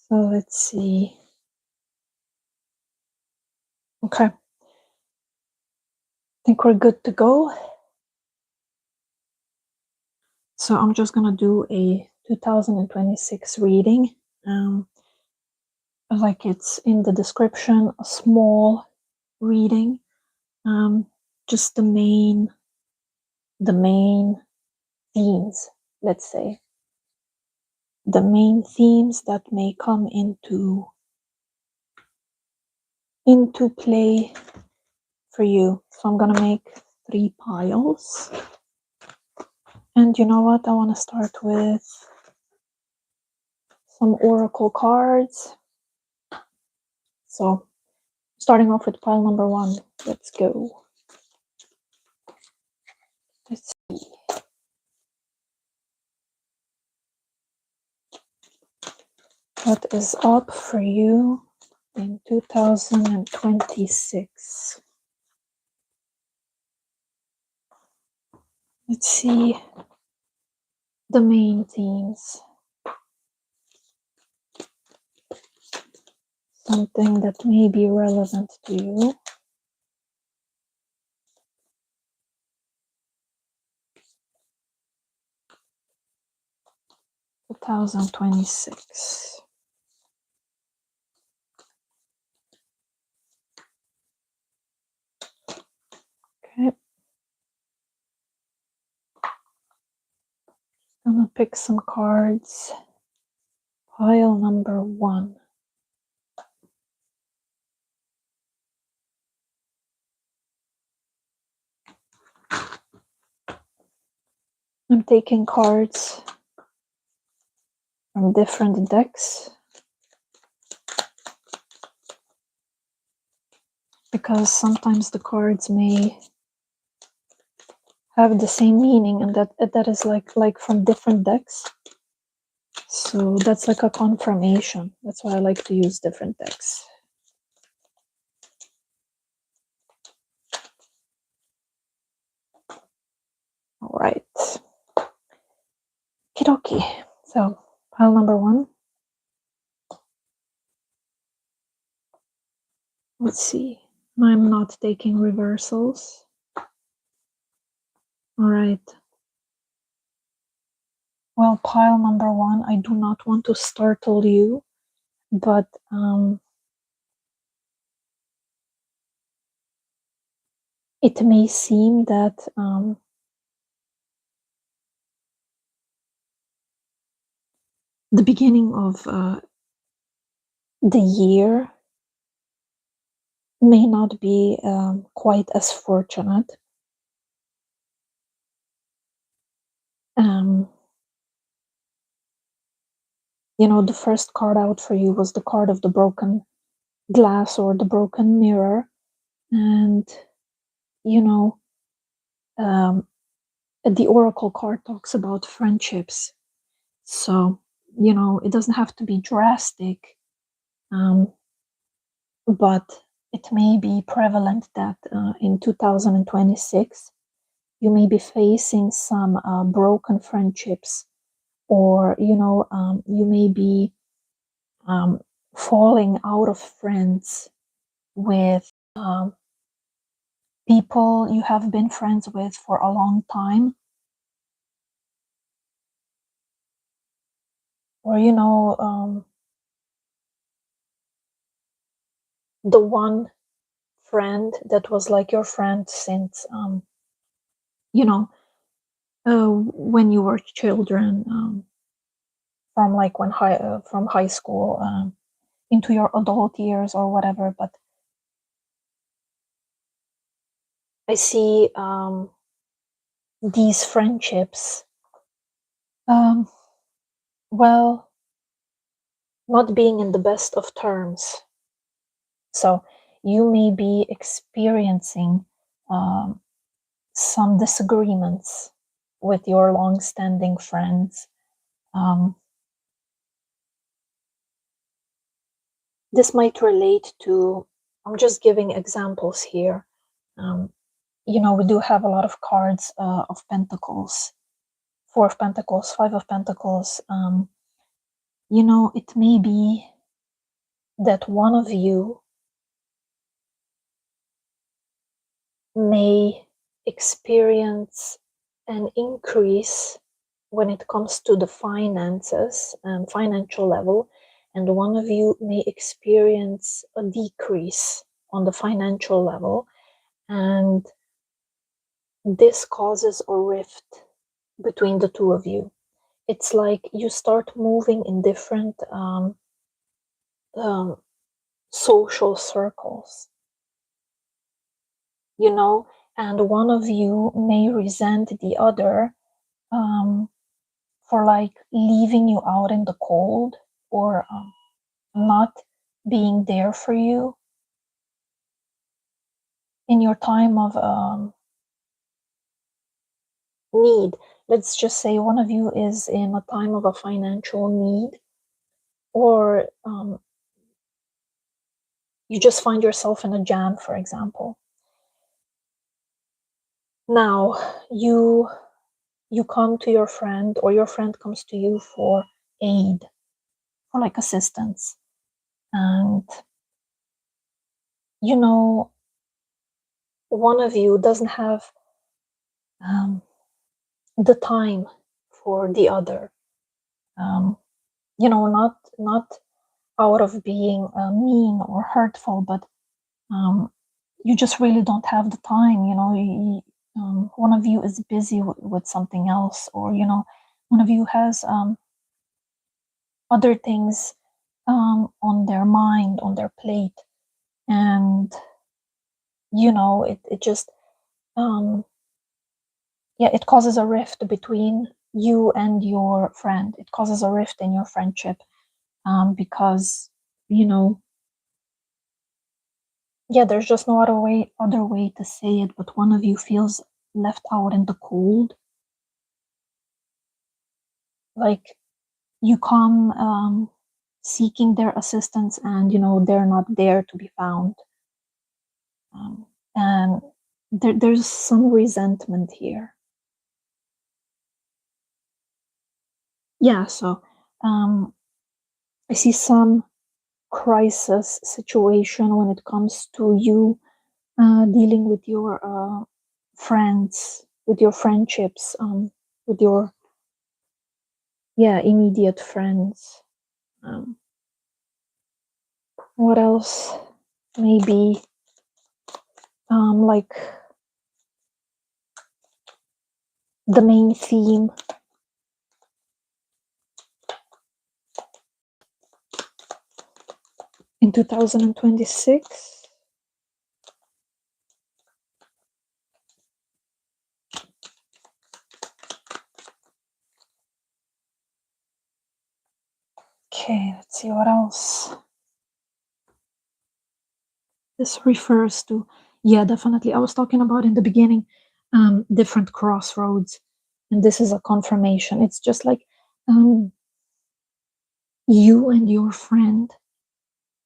So let's see. Okay. I think we're good to go. So I'm just going to do a 2026 reading. Like it's in the description, a small reading. Just the main themes, let's say. The main themes that may come into play for you. So I'm gonna make 3 piles. And you know what? I want to start with some oracle cards. So starting off with pile number 1. Let's go. Let's see. What is up for you in 2026? Let's see the main themes. Something that may be relevant to you. Two 2026. Okay. I'm gonna pick some cards. Pile number 1. I'm taking cards from different decks because sometimes the cards may have the same meaning, and that is like from different decks. So that's like a confirmation. That's why I like to use different decks. All right. Okie dokie. So pile number 1. Let's see. I'm not taking reversals. All right. Well, pile number 1, I do not want to startle you, but it may seem that the beginning of the year may not be quite as fortunate. You know, the first card out for you was the card of the broken glass or the broken mirror. And, you know, the oracle card talks about friendships. So, you know, it doesn't have to be drastic, but it may be prevalent that in 2026, you may be facing some broken friendships, or, you know, you may be falling out of friends with people you have been friends with for a long time. Or, you know, the one friend that was like your friend since, you know, when you were children, from like from high school into your adult years or whatever. But I see these friendships, well, not being in the best of terms. So you may be experiencing some disagreements with your long-standing friends. This might relate to, I'm just giving examples here. You know, we do have a lot of cards of Pentacles, 4 of Pentacles, 5 of Pentacles. You know, it may be that one of you may experience an increase when it comes to the finances and financial level, and one of you may experience a decrease on the financial level, and this causes a rift between the two of you. It's like you start moving in different um, social circles, and one of you may resent the other for like leaving you out in the cold, or not being there for you in your time of need. Let's just say one of you is in a time of a financial need, or you just find yourself in a jam, for example. Now you come to your friend, or your friend comes to you for aid, for like assistance, and one of you doesn't have the time for the other, um, not out of being mean or hurtful, but you just really don't have the time. One of you is busy with something else, or one of you has other things on their mind, on their plate, and it just it causes a rift between you and your friend. It causes a rift in your friendship, because there's just no other way to say it, but one of you feels left out in the cold. Like you come seeking their assistance, and they're not there to be found, and there's some resentment here. So I see some crisis situation when it comes to you dealing with your friends, with your friendships, with your immediate friends. What else? Maybe like the main theme in 2026. Okay, let's see what else. This refers to, definitely. I was talking about in the beginning, different crossroads, and this is a confirmation. It's just like you and your friend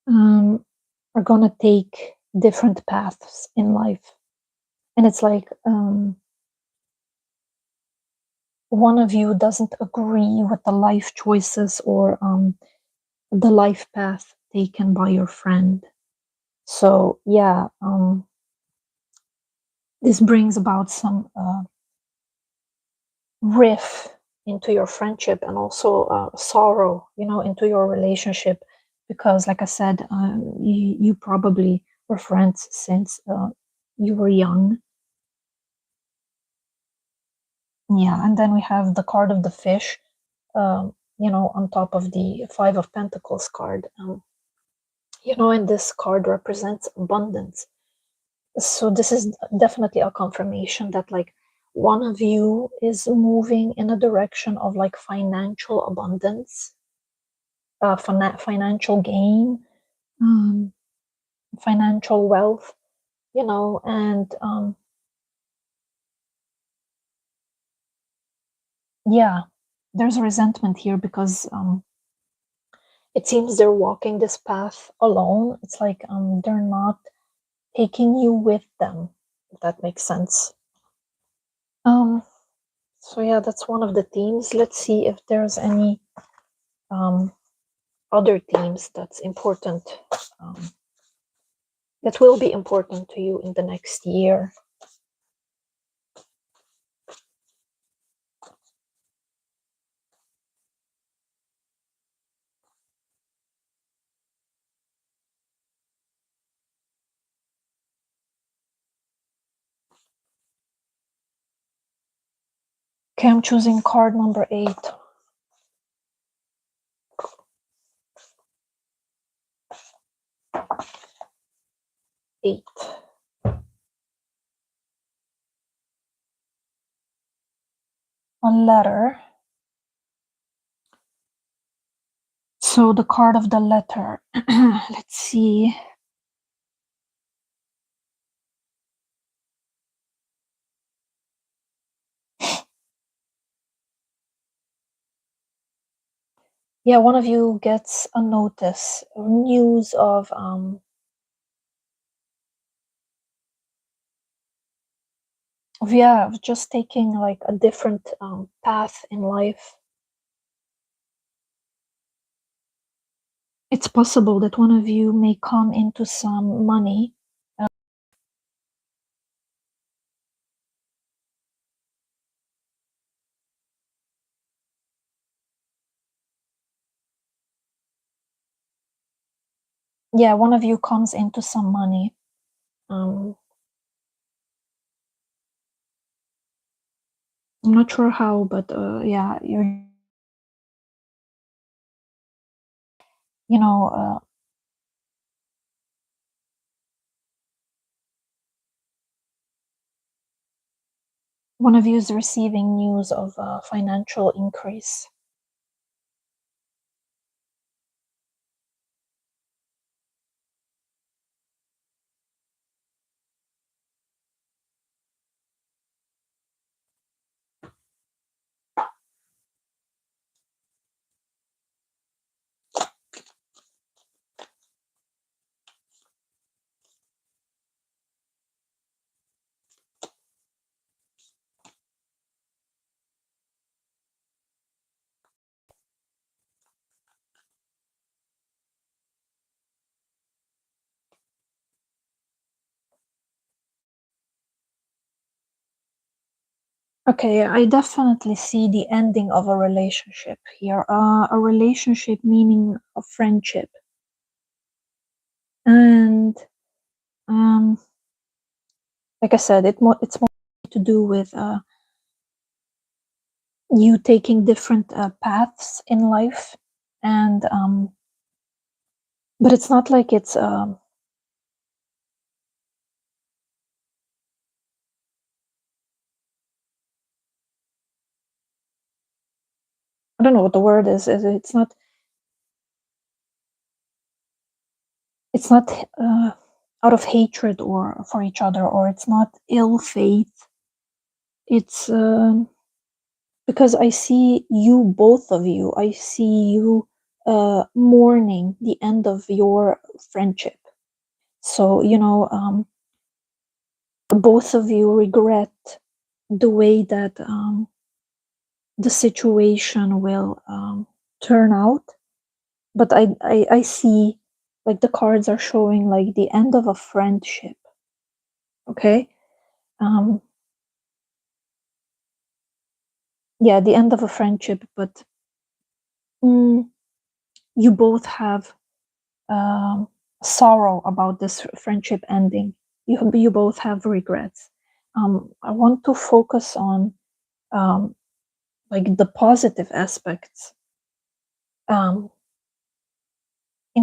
are gonna take different paths in life, and it's like one of you doesn't agree with the life choices, or the life path taken by your friend. So this brings about some riff into your friendship, and also sorrow, into your relationship, because like I said, you probably were friends since you were young. And then we have the card of the fish, on top of the Five of Pentacles card. And this card represents abundance. So this is definitely a confirmation that like one of you is moving in a direction of like financial abundance, financial gain, financial wealth, and there's resentment here, because it seems they're walking this path alone. It's like they're not taking you with them, if that makes sense. So that's one of the themes. Let's see if there's any other themes that's important, that will be important to you in the next year. Okay, I'm choosing card number 8. 8. A letter. So the card of the letter. Let's see. Yeah, one of you gets a notice, news of just taking like a different path in life. It's possible that one of you may come into some money. Yeah, one of you comes into some money. I'm not sure how, but yeah, one of you is receiving news of a financial increase. Okay, I definitely see the ending of a relationship here. A relationship meaning a friendship. And like I said, it's more to do with you taking different paths in life. And but it's not like it's I don't know what the word is. It's not out of hatred or for each other, or it's not ill faith. It's because I see you, both of you. I see you mourning the end of your friendship. So both of you regret the way that the situation will turn out. But I see, like, the cards are showing like the end of a friendship. Okay. Yeah, the end of a friendship, but you both have sorrow about this friendship ending. You both have regrets. I want to focus on like the positive aspects in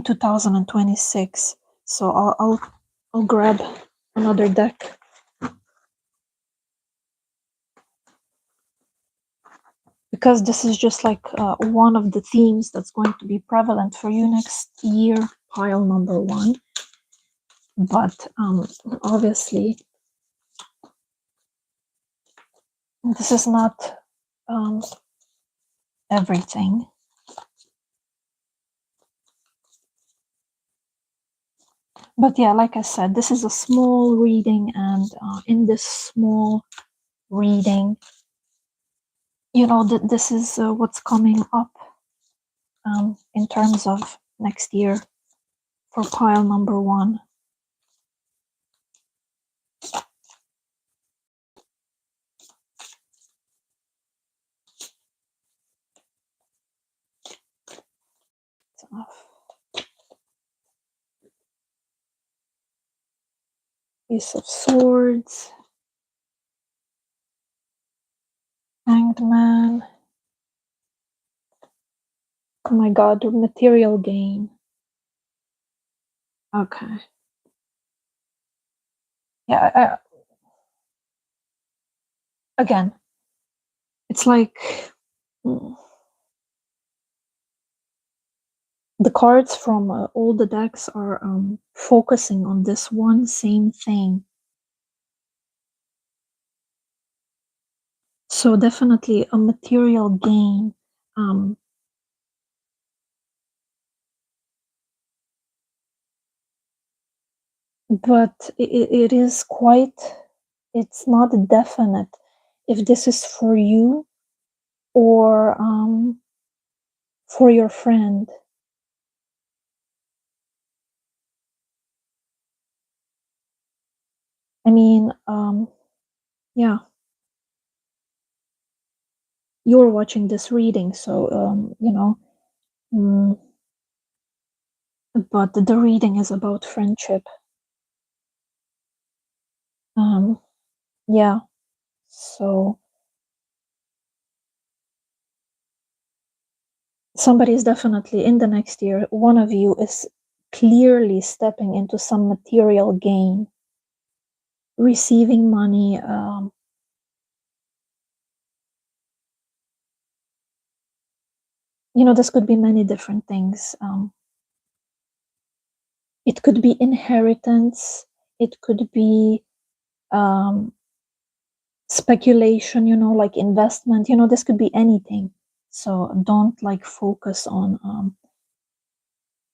2026. So I'll grab another deck. Because this is just like one of the themes that's going to be prevalent for you next year, pile number 1. But obviously, this is not everything. But yeah, like I said, this is a small reading, and in this small reading, this is what's coming up in terms of next year for pile number 1. Ace of Swords, Hanged Man. Oh my god, material gain. Okay. Yeah, again, it's like the cards from all the decks are focusing on this one same thing. So definitely a material gain. But it is quite, it's not definite if this is for you or for your friend. I mean, yeah, you're watching this reading, so, but the reading is about friendship. Yeah, so somebody is definitely in the next year, one of you is clearly stepping into some material gain, receiving money, this could be many different things. It could be inheritance, it could be speculation, like investment, this could be anything. So don't like focus on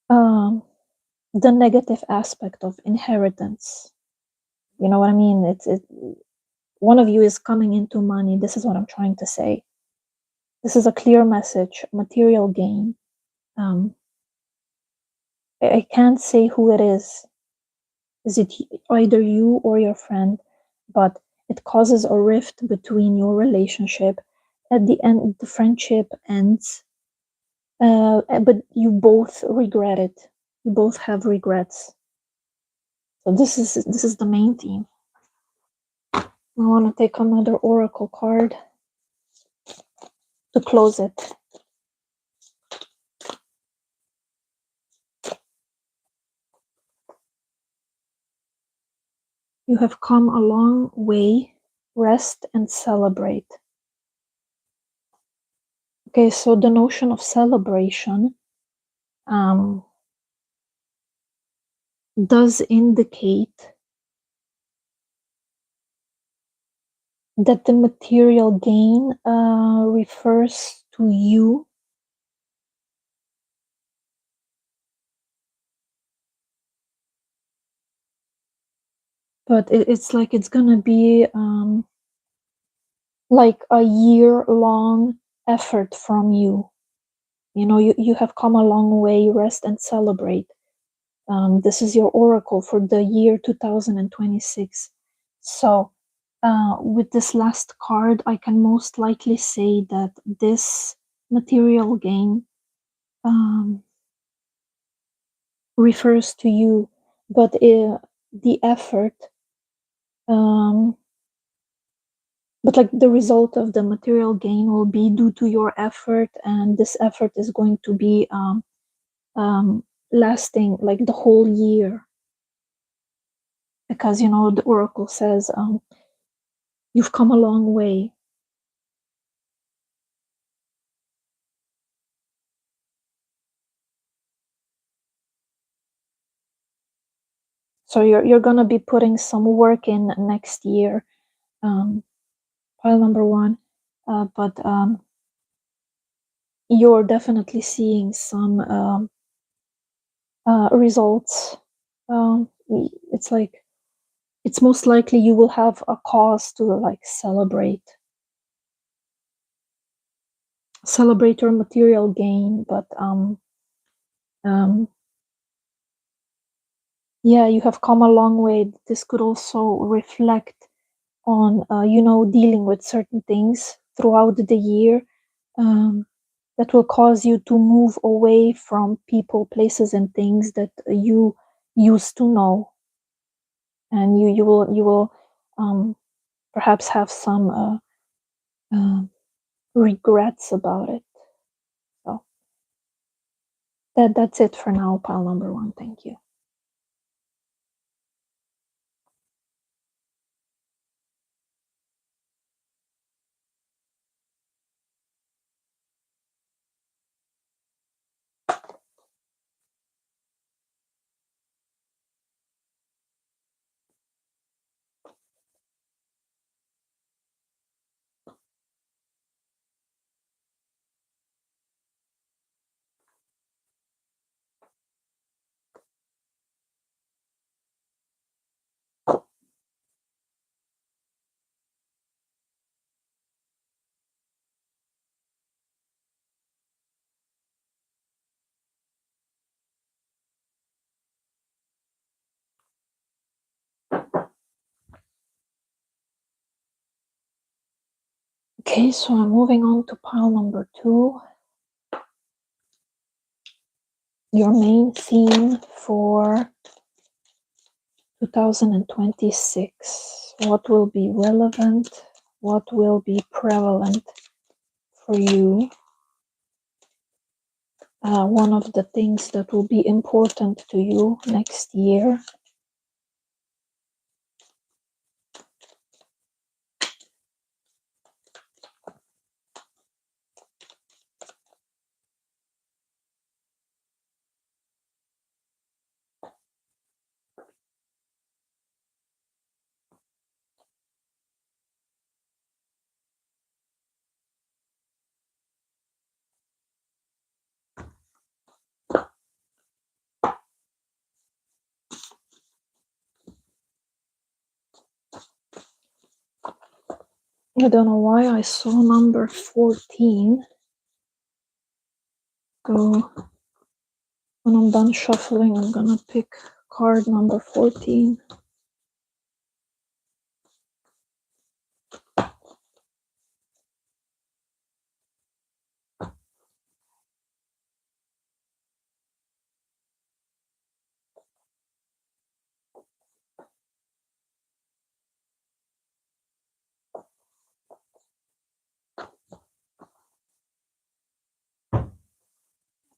the negative aspect of inheritance. You know what I mean? One of you is coming into money. This is what I'm trying to say. This is a clear message, material gain. I can't say who it is. Is it either you or your friend? But it causes a rift between your relationship. At the end, the friendship ends, but you both regret it. You both have regrets. So this is the main theme. I want to take another oracle card to close it. You have come a long way. Rest and celebrate. Okay, so the notion of celebration does indicate that the material gain refers to you. But it's like it's gonna be like a year-long effort from you. You have come a long way. Rest and celebrate. This is your oracle for the year 2026. So with this last card, I can most likely say that this material gain refers to you, but the effort, but like the result of the material gain will be due to your effort, and this effort is going to be lasting like the whole year, because the oracle says you've come a long way. So you're gonna be putting some work in next year, pile number 1, but you're definitely seeing some results. It's like it's most likely you will have a cause to like celebrate your material gain, but Um, yeah, you have come a long way. This could also reflect on, dealing with certain things throughout the year, that will cause you to move away from people, places, and things that you used to know, and you will perhaps have some uh, regrets about it. So that's it for now, pile number one. Thank you. Okay, so I'm moving on to pile number two. Your main theme for 2026. What will be relevant? What will be prevalent for you? One of the things that will be important to you next year. I don't know why I saw number 14. So when I'm done shuffling, I'm gonna pick card number 14.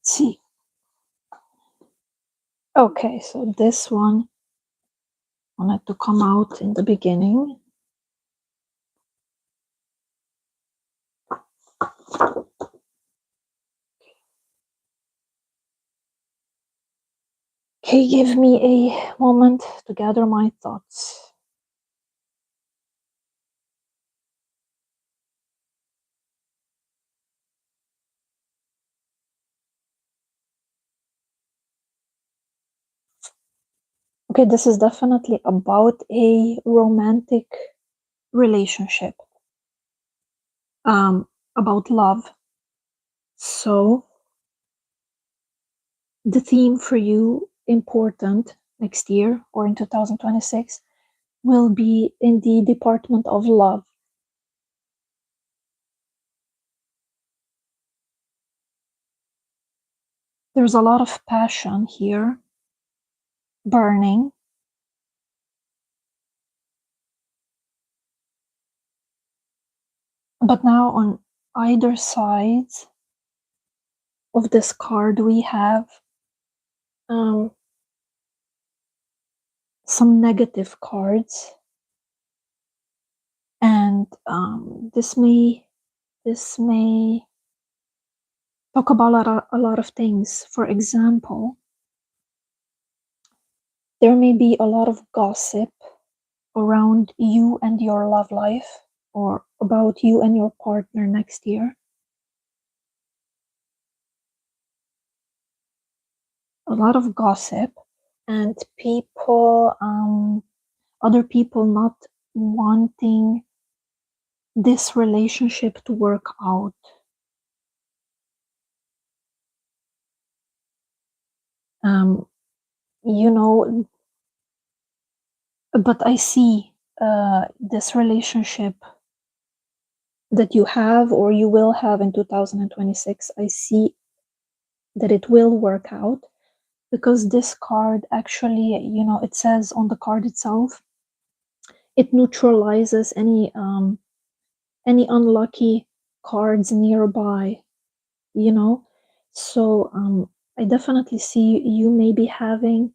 Let's see. Okay, so this one wanted to come out in the beginning. Okay, give me a moment to gather my thoughts. Okay, this is definitely about a romantic relationship, about love. So the theme for you important next year or in 2026 will be in the department of love. There's a lot of passion here burning. But now on either sides of this card, we have some negative cards, and this may talk about a lot of things. For example, there may be a lot of gossip around you and your love life, or about you and your partner next year. A lot of gossip, and other people not wanting this relationship to work out. um, you know, but I see this relationship that you have or you will have in 2026. I see that it will work out because this card actually, it says on the card itself, it neutralizes any unlucky cards nearby, you know. So I definitely see you maybe having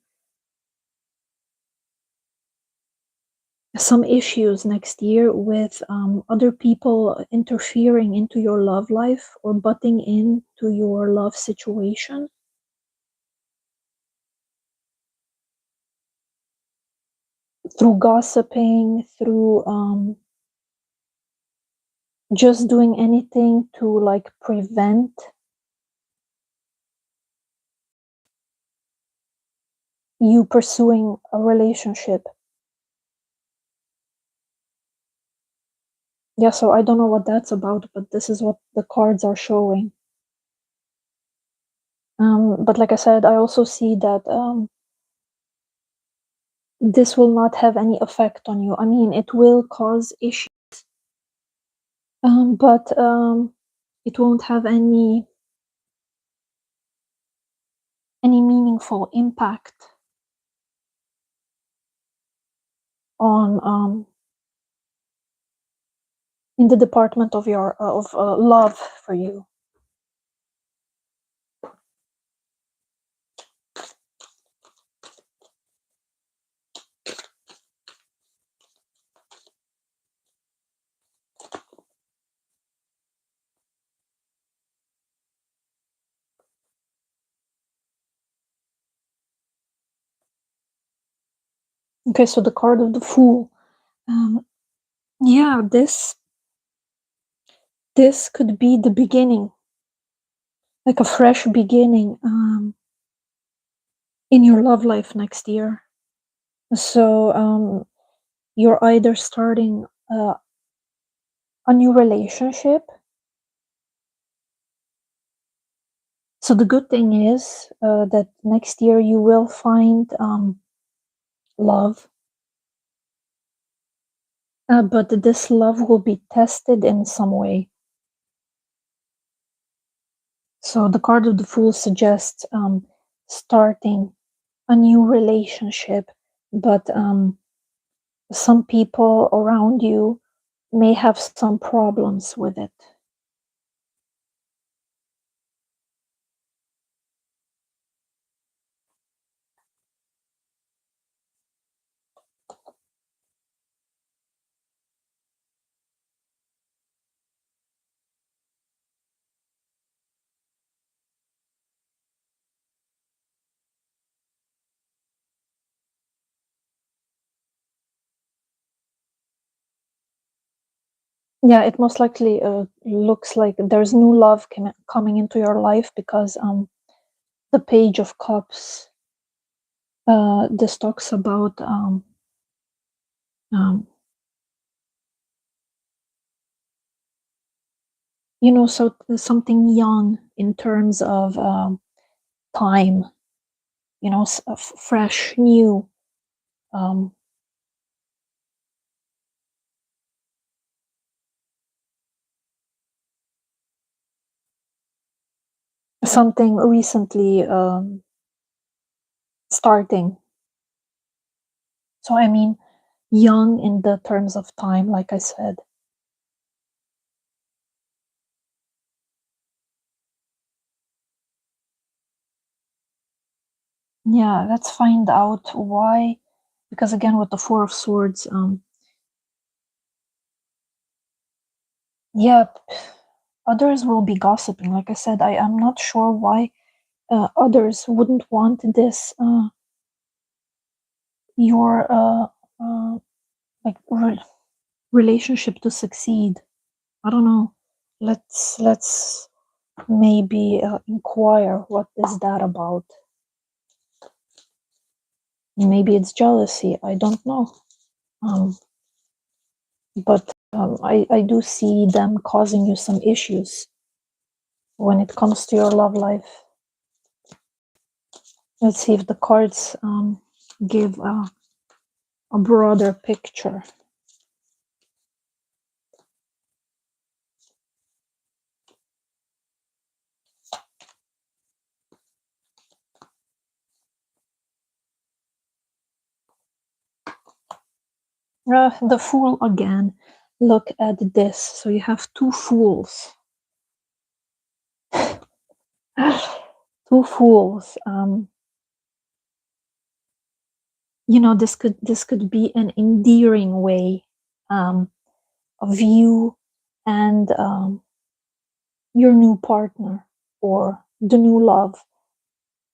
some issues next year with other people interfering into your love life or butting into your love situation through gossiping, through just doing anything to like prevent you pursuing a relationship. Yeah, so I don't know what that's about, but this is what the cards are showing. But like I said, I also see that this will not have any effect on you. I mean, it will cause issues, but it won't have any meaningful impact on in the department of your of love for you. Okay, so the card of the Fool. Yeah, this could be the beginning, like a fresh beginning in your love life next year. So you're either starting a new relationship. So the good thing is that next year you will find love, but this love will be tested in some way. So the card of the Fool suggests starting a new relationship, but some people around you may have some problems with it. Yeah, it most likely looks like there's new love coming into your life because the Page of Cups, this talks about um, so something young in terms of time, fresh, new. Um, Something recently starting. So I mean, young in the terms of time, like I said. Yeah, let's find out why. Because again, with the Four of Swords, yeah, others will be gossiping. Like I said, I am not sure why others wouldn't want this your like relationship to succeed. I don't know. Let's maybe inquire what is that about. Maybe it's jealousy. I don't know. But I do see them causing you some issues when it comes to your love life. Let's see if the cards give a broader picture. The Fool again. Look at this. So you have two fools. Two fools. You know, this could be an endearing way of you and your new partner, or the new love,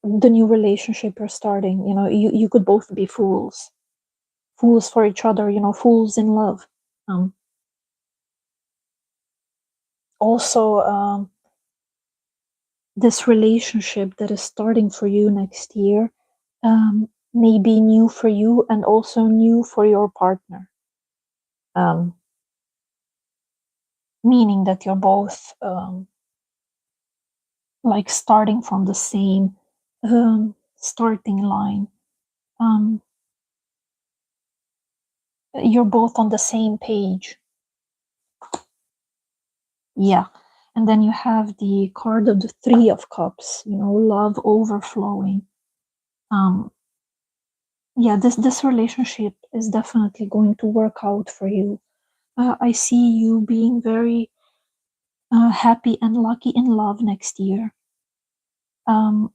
the new relationship you're starting. You know, you could both be fools for each other, you know, fools in love. Also, this relationship that is starting for you next year may be new for you and also new for your partner. Meaning that you're both like starting from the same starting line. You're both on the same page. Yeah. And then you have the card of the Three of Cups, you know, love overflowing. Yeah, this relationship is definitely going to work out for you. I see you being very happy and lucky in love next year. Yeah,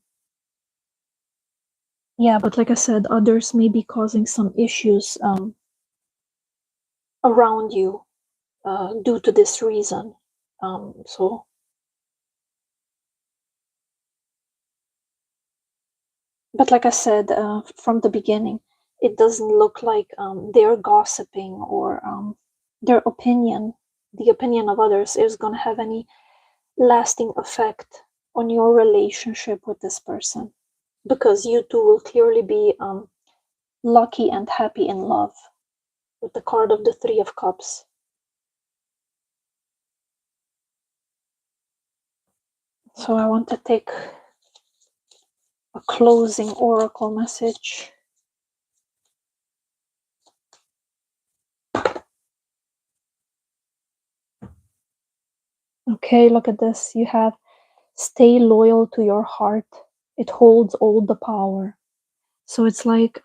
but like I said, others may be causing some issues around you due to this reason. So, but like I said from the beginning, it doesn't look like they're gossiping, or their opinion, the opinion of others, is going to have any lasting effect on your relationship with this person, because you two will clearly be lucky and happy in love with the card of the Three of Cups. So I want to take a closing oracle message. Okay, look at this. You have stay loyal to your heart. It holds all the power. So it's like,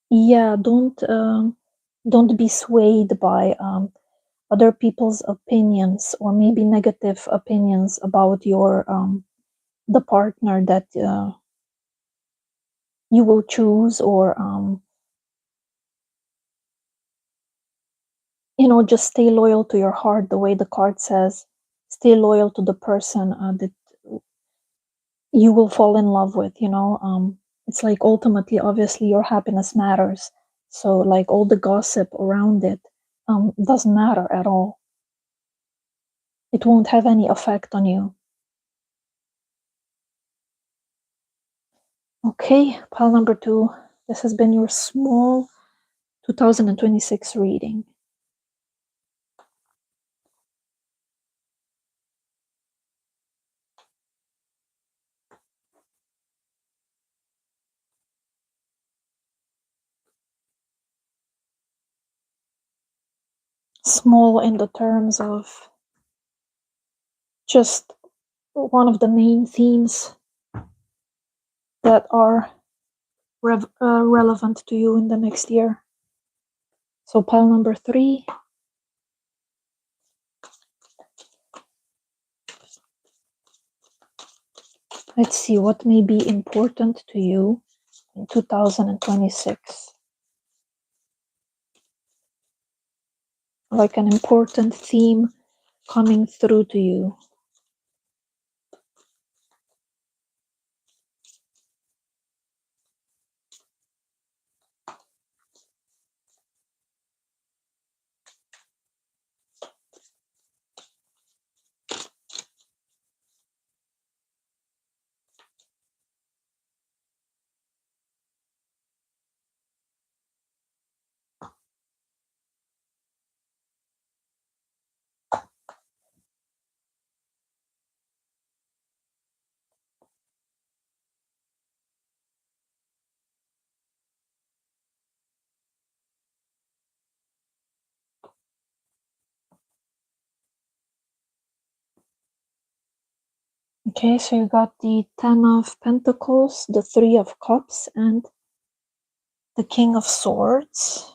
yeah, don't be swayed by other people's opinions, or maybe negative opinions about your the partner that you will choose, or you know, just stay loyal to your heart, the way the card says. Stay loyal to the person that you will fall in love with, you know. It's like, ultimately, obviously, your happiness matters. So like, all the gossip around it doesn't matter at all. It won't have any effect on you. Okay, pile number 2. This has been your small 2026 reading. Small in the terms of just one of the main themes that are relevant to you in the next year. So pile number 3. Let's see what may be important to you in 2026. Like an important theme coming through to you. Okay, so you got the Ten of Pentacles, the Three of Cups, and the King of Swords.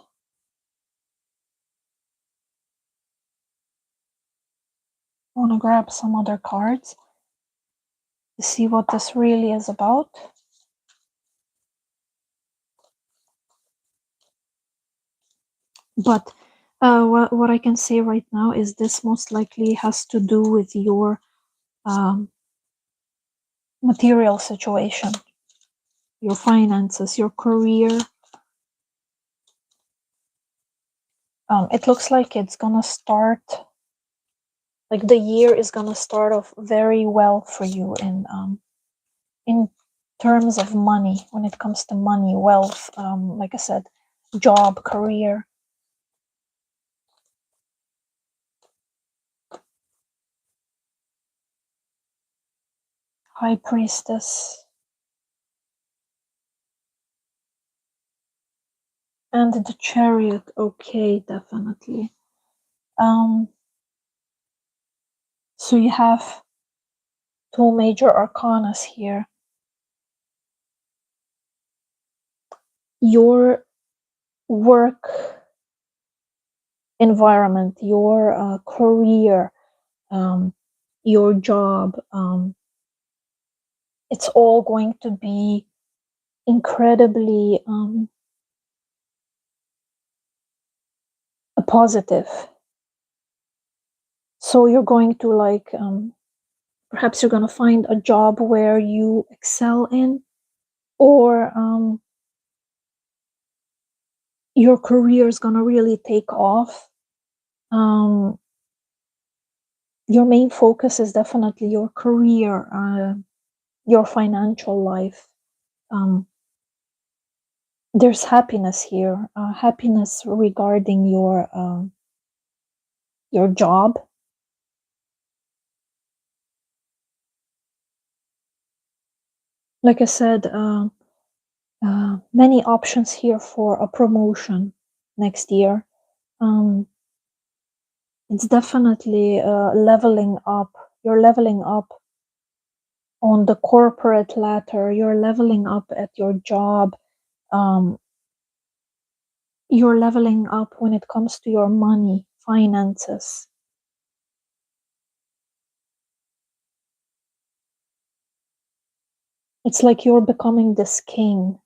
I want to grab some other cards to see what this really is about. But what I can say right now is this most likely has to do with your material situation, your finances, your career. It looks like it's gonna start, like the year is gonna start off very well for you in terms of money. When it comes to money, wealth, like I said, job, career. High Priestess. And the Chariot. Okay, definitely. So you have two major arcanas here. Your work environment, your career, your job, it's all going to be incredibly positive. So you're going to like, perhaps you're going to find a job where you excel in, or your career is going to really take off. Your main focus is definitely your career, your financial life. There's happiness here, happiness regarding your job. Like I said, many options here for a promotion next year. It's definitely leveling up. You're leveling up on the corporate ladder. You're leveling up at your job. Um, you're leveling up when it comes to your money, finances. It's like you're becoming this king.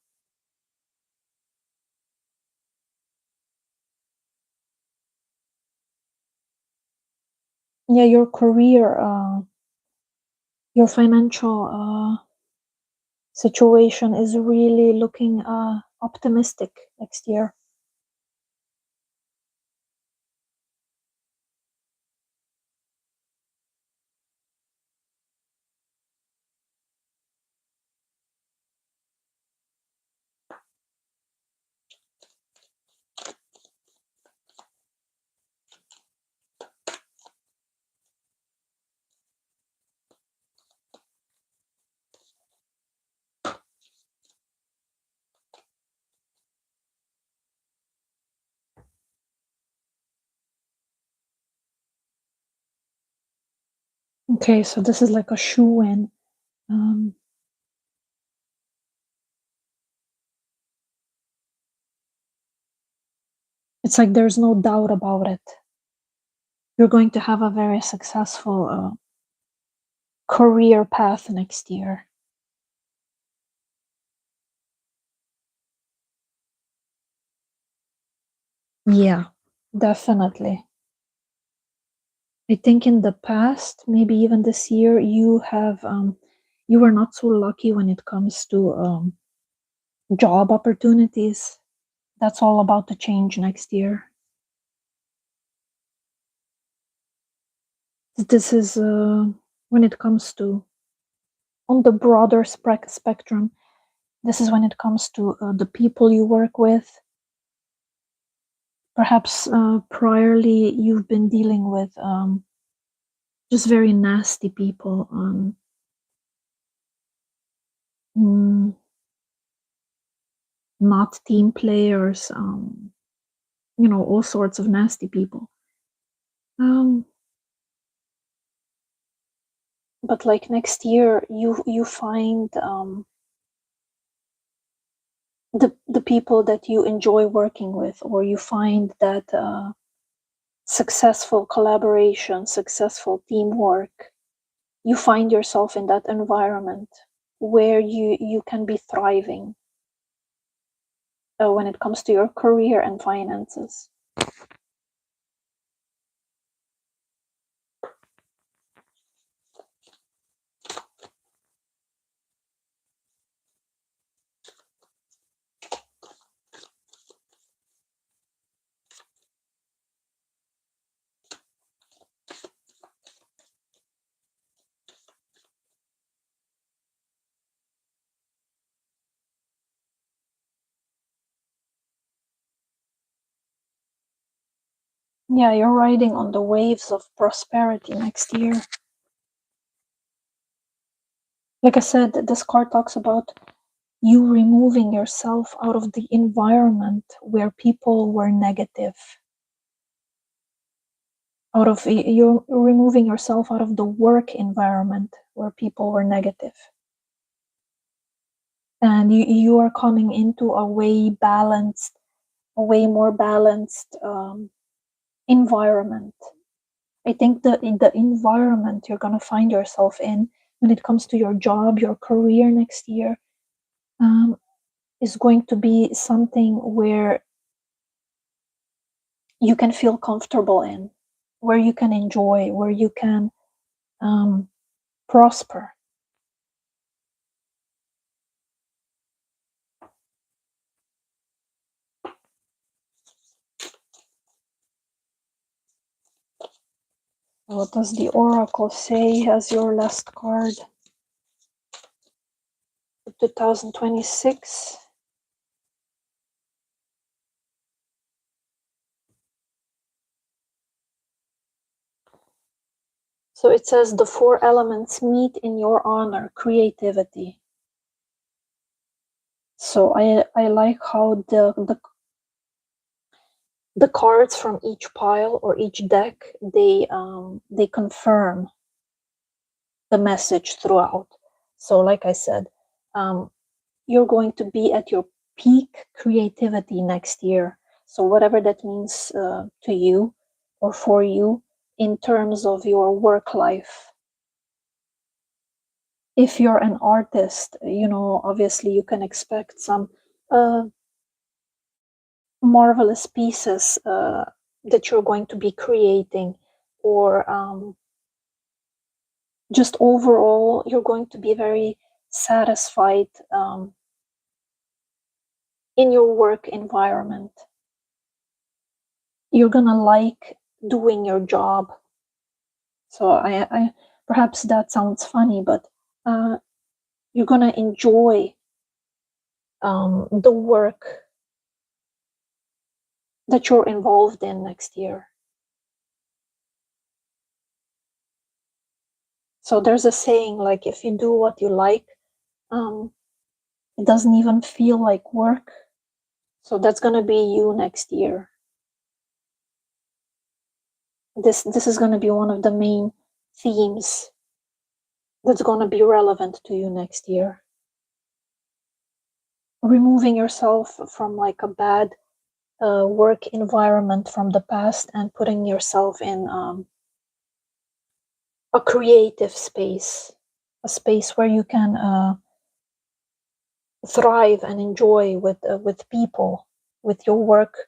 Yeah, your career, your financial situation is really looking optimistic next year. Okay, so this is like a shoe-in. Um, it's like there's no doubt about it. You're going to have a very successful career path next year. Yeah, definitely. I think in the past, maybe even this year, you were not so lucky when it comes to job opportunities. That's all about to change next year. This is when it comes to, on the broader spectrum, this is when it comes to the people you work with. Perhaps priorly you've been dealing with just very nasty people, mm, not team players, all sorts of nasty people. Um, but like next year, you find the people that you enjoy working with, or you find that successful collaboration, successful teamwork, you find yourself in that environment where you can be thriving when it comes to your career and finances. Yeah, you're riding on the waves of prosperity next year. Like I said, this card talks about you removing yourself out of the environment where people were negative. You're removing yourself out of the work environment where people were negative. And you are coming into a way more balanced environment. I think the environment you're going to find yourself in when it comes to your job, your career next year, is going to be something where you can feel comfortable in, where you can enjoy, where you can prosper. What does the oracle say as your last card? 2026. So it says the four elements meet in your honor, creativity. So I like how the cards from each pile or each deck, they confirm the message throughout. So like I said, you're going to be at your peak creativity next year. So whatever that means to you or for you in terms of your work life. If you're an artist, obviously you can expect some marvelous pieces that you're going to be creating, or just overall you're going to be very satisfied in your work environment. You're gonna like doing your job. So I perhaps that sounds funny, but you're gonna enjoy the work that you're involved in next year. So there's a saying, like, if you do what you like, it doesn't even feel like work. So that's gonna be you next year. This is gonna be one of the main themes that's gonna be relevant to you next year. Removing yourself from like a bad work environment from the past and putting yourself in a creative space, a space where you can thrive and enjoy with people, with your work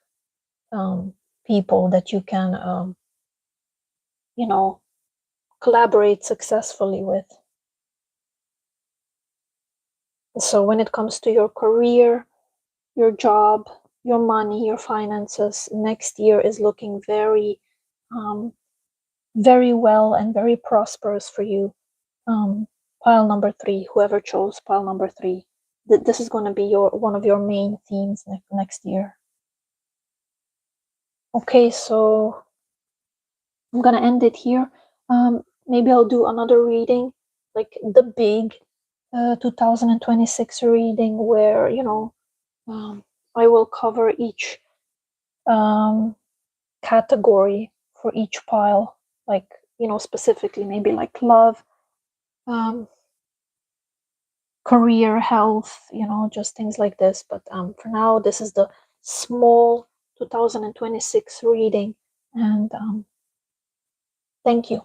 people that you can collaborate successfully with. So when it comes to your career, your job, your money, your finances, next year is looking very very well and very prosperous for you. Pile number 3, whoever chose pile number 3, this is going to be one of your main themes next year. Okay, so I'm going to end it here. Maybe I'll do another reading, like the big 2026 reading, where I will cover each category for each pile, like specifically maybe like love, um, career, health, just things like this. But for now, this is the small 2026 reading. And thank you.